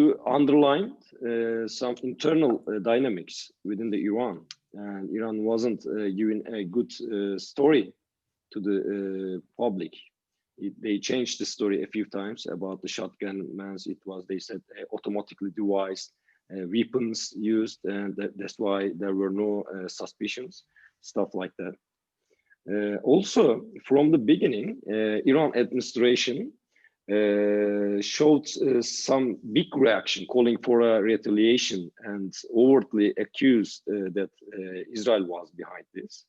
to underline some internal dynamics within the Iran. And Iran wasn't giving a good story to the public. They changed the story a few times about the shotgun mans. It was, they said, automatically devised weapons used, and that's why there were no suspicions, stuff like that. Also, from the beginning, Iran administration showed some big reaction, calling for a retaliation and overtly accused that Israel was behind this.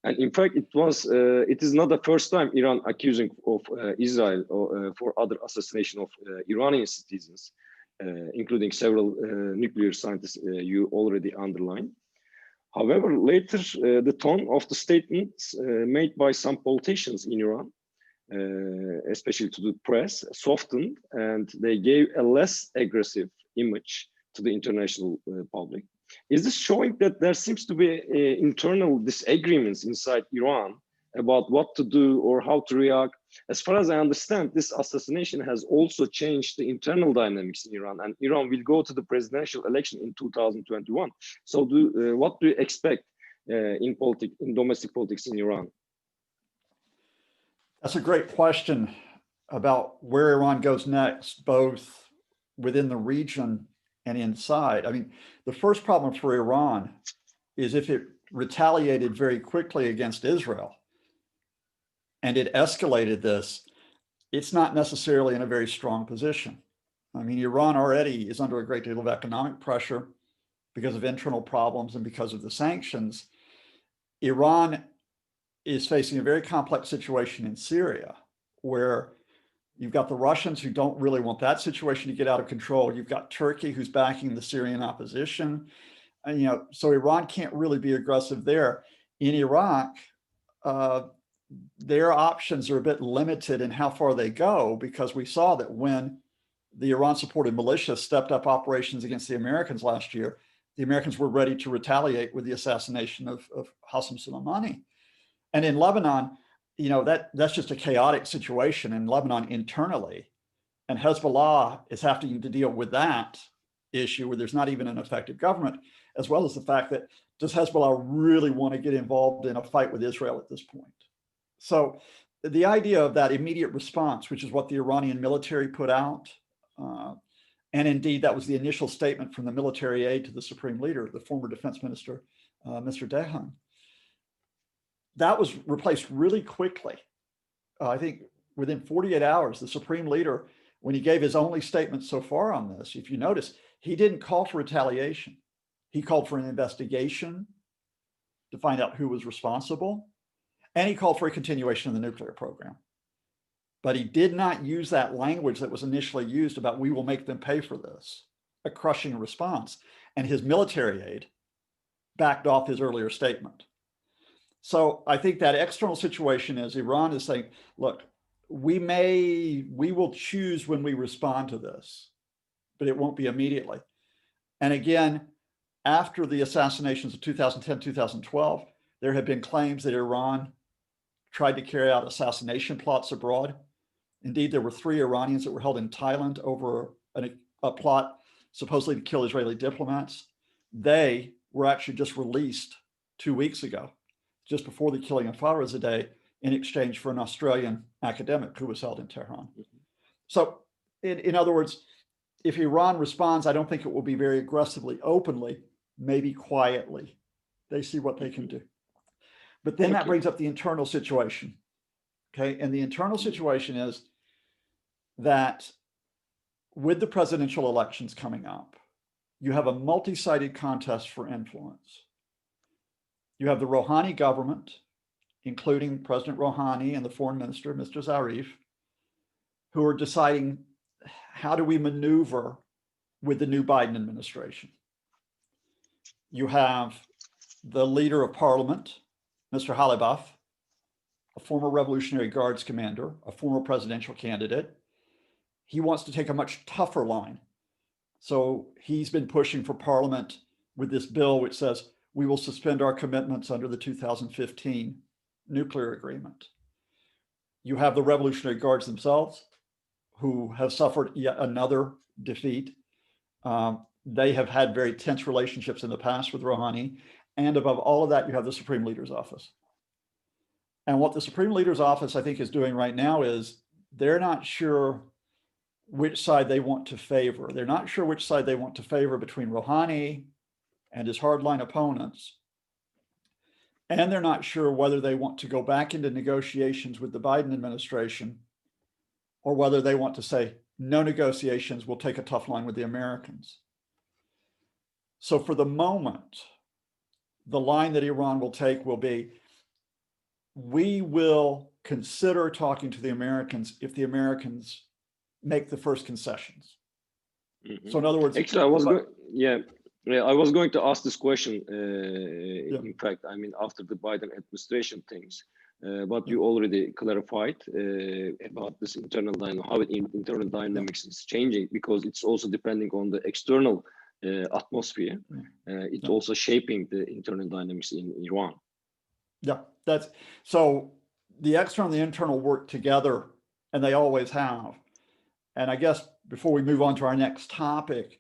And in fact, it is not the first time Iran accusing of Israel for other assassination of Iranian citizens, including several nuclear scientists you already underlined. However, later, the tone of the statements made by some politicians in Iran, especially to the press, softened, and they gave a less aggressive image to the international public. Is this showing that there seems to be internal disagreements inside Iran about what to do or how to react? As far as I understand, this assassination has also changed the internal dynamics in Iran, and Iran will go to the presidential election in 2021. So what do you expect in domestic politics in Iran? That's a great question about where Iran goes next, both within the region and inside. I mean, the first problem for Iran is if it retaliated very quickly against Israel and it escalated this, it's not necessarily in a very strong position. I mean, Iran already is under a great deal of economic pressure because of internal problems and because of the sanctions. Iran is facing a very complex situation in Syria, where you've got the Russians who don't really want that situation to get out of control. You've got Turkey who's backing the Syrian opposition. And, so Iran can't really be aggressive there. In Iraq, their options are a bit limited in how far they go, because we saw that when the Iran-supported militia stepped up operations against the Americans last year, the Americans were ready to retaliate with the assassination of Qasem Soleimani. And in Lebanon, that's just a chaotic situation in Lebanon internally. And Hezbollah is having to deal with that issue where there's not even an effective government, as well as the fact that, does Hezbollah really want to get involved in a fight with Israel at this point? So the idea of that immediate response, which is what the Iranian military put out, and indeed that was the initial statement from the military aide to the supreme leader, the former defense minister, Mr. Tehran, that was replaced really quickly. I think within 48 hours, the supreme leader, when he gave his only statement so far on this, if you notice, he didn't call for retaliation. He called for an investigation to find out who was responsible, and he called for a continuation of the nuclear program. But he did not use that language that was initially used about, we will make them pay for this, a crushing response. And his military aide backed off his earlier statement. So I think that external situation is Iran is saying, look, we will choose when we respond to this, but it won't be immediately. And again, after the assassinations of 2010, 2012, there have been claims that Iran tried to carry out assassination plots abroad. Indeed, there were 3 Iranians that were held in Thailand over a plot supposedly to kill Israeli diplomats. They were actually just released 2 weeks ago, just before the killing of Farizadeh, in exchange for an Australian academic who was held in Tehran. So in other words, if Iran responds, I don't think it will be very aggressively, openly, maybe quietly. They see what they can do. But then that brings up the internal situation, okay? And the internal situation is that with the presidential elections coming up, you have a multi-sided contest for influence. You have the Rouhani government, including President Rouhani and the foreign minister, Mr. Zarif, who are deciding, how do we maneuver with the new Biden administration? You have the leader of parliament, Mr. Halibaf, a former Revolutionary Guards commander, a former presidential candidate. He wants to take a much tougher line. So he's been pushing for parliament with this bill which says we will suspend our commitments under the 2015 nuclear agreement. You have the Revolutionary Guards themselves, who have suffered yet another defeat They have had very tense relationships in the past with Rouhani. And above all of that, you have the Supreme Leader's Office. And what the Supreme Leader's Office, I think, is doing right now is they're not sure which side they want to favor. They're not sure which side they want to favor between Rouhani and his hardline opponents. And they're not sure whether they want to go back into negotiations with the Biden administration or whether they want to say, no negotiations, we'll take a tough line with the Americans. So for the moment, the line that Iran will take will be, we will consider talking to the Americans if the Americans make the first concessions. Mm-hmm. So in other words, actually, I was going to ask this question. In fact, I mean, after the Biden administration things, but you already clarified about this internal dynamic, how internal dynamics is changing, because it's also depending on the external atmosphere. It's also shaping the internal dynamics in Iran. Yeah, that's so the external and the internal work together, and they always have. And I guess before we move on to our next topic,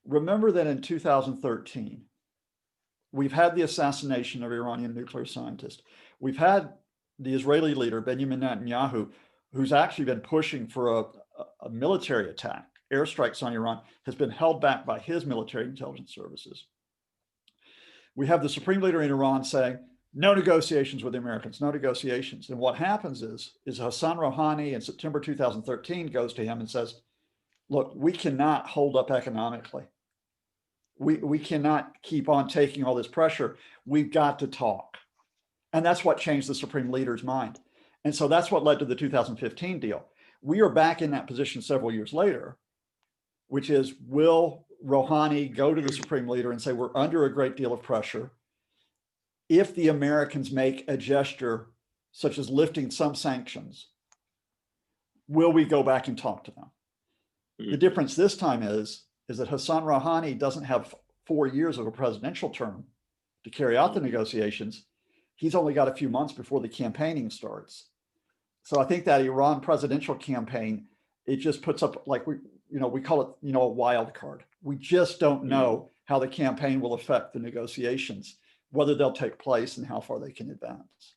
remember that in 2013, we've had the assassination of Iranian nuclear scientist. We've had the Israeli leader, Benjamin Netanyahu, who's actually been pushing for a military attack. Airstrikes on Iran has been held back by his military intelligence services. We have the supreme leader in Iran saying, no negotiations with the Americans, no negotiations. And what happens is Hassan Rouhani in September 2013 goes to him and says, look, we cannot hold up economically. We cannot keep on taking all this pressure. We've got to talk. And that's what changed the supreme leader's mind. And so that's what led to the 2015 deal. We are back in that position several years later, which is, will Rouhani go to the supreme leader and say, we're under a great deal of pressure. If the Americans make a gesture such as lifting some sanctions, will we go back and talk to them? The difference this time is that Hassan Rouhani doesn't have 4 years of a presidential term to carry out the negotiations. He's only got a few months before the campaigning starts. So I think that Iran presidential campaign, it just puts up, like we call it, a wild card. We just don't know how the campaign will affect the negotiations, whether they'll take place and how far they can advance.